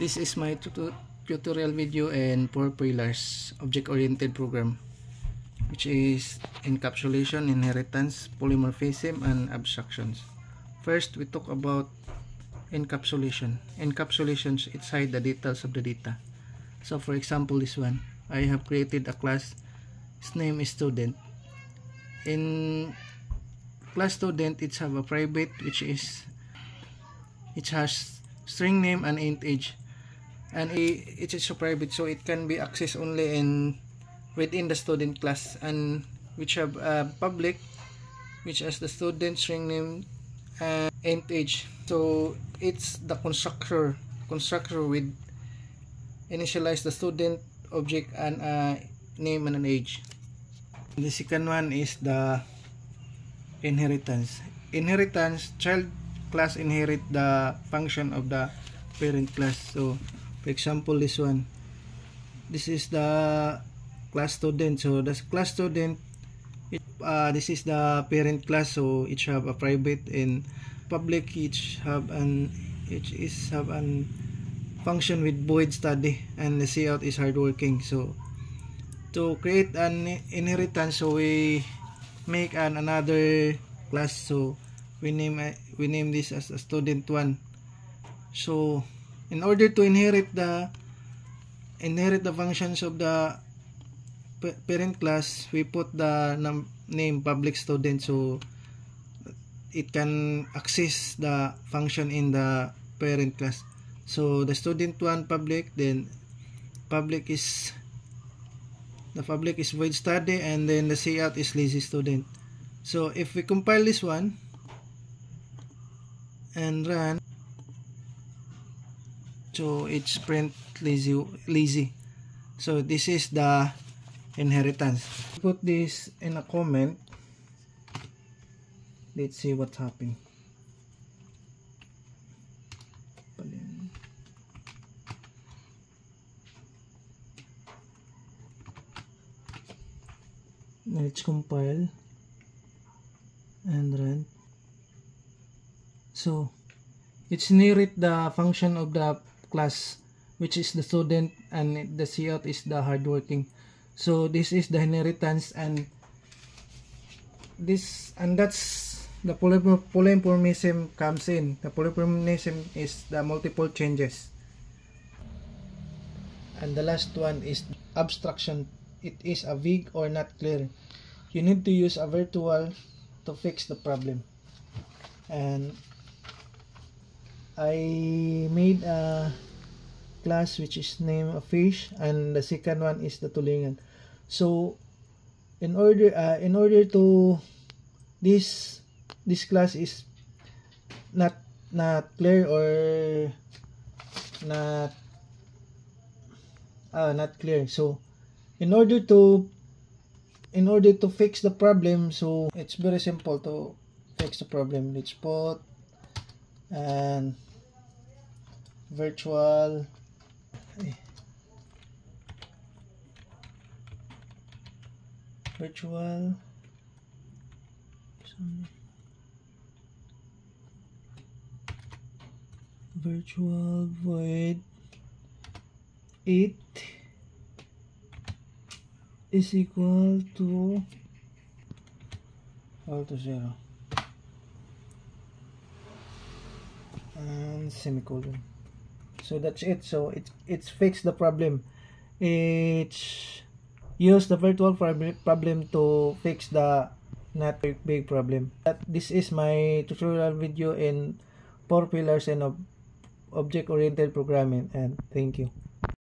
This is my tutorial video in 4 pillars object-oriented program, which is encapsulation, inheritance, polymorphism, and abstractions. First, we talk about encapsulation. Encapsulations, it's hide the details of the data. So for example, this one, I have created a class. Its name is student. In class student, it have a private, which is it has string name and int age, and it is so private, so it can be accessed only within the student class, and which have public, which has the student string name and int age. So it's the constructor with initialize the student object and name and an age. The second one is the inheritance. Child class inherit the function of the parent class. So for example, this one, this is the class student. So the class student, this is the parent class, so each have a private and public. Each have an function with void study, and the cout is hardworking. So to create an inheritance, so we make another class. So we name this as a student 1. So in order to inherit the functions of the parent class, we put the name public student, so it can access the function in the parent class. So the student 1 public, then the public is void study, and then the cout is lazy student. So if we compile this one and run, so it's print lazy. So this is the inheritance. Put this in a comment. Let's see what's happening. Let's compile and run. So it's inherit the function of the class, which is the student, and the cout is the hardworking. So this is the inheritance, and that's the polymorphism comes in. The polymorphism is the multiple changes, and the last one is abstraction. It is a vague or not clear. You need to use a virtual to fix the problem. And I made a class which is named a fish, and the second one is the tulingan. So in order to this class is not clear or not clear. So in order to fix the problem, so it's very simple to fix the problem. Let's put and virtual void 8 is equal to 0 and semicolon. So that's it. So it's fixed the problem. It's use the virtual problem to fix the not big problem. This is my tutorial video in 4 pillars and object-oriented programming, and thank you.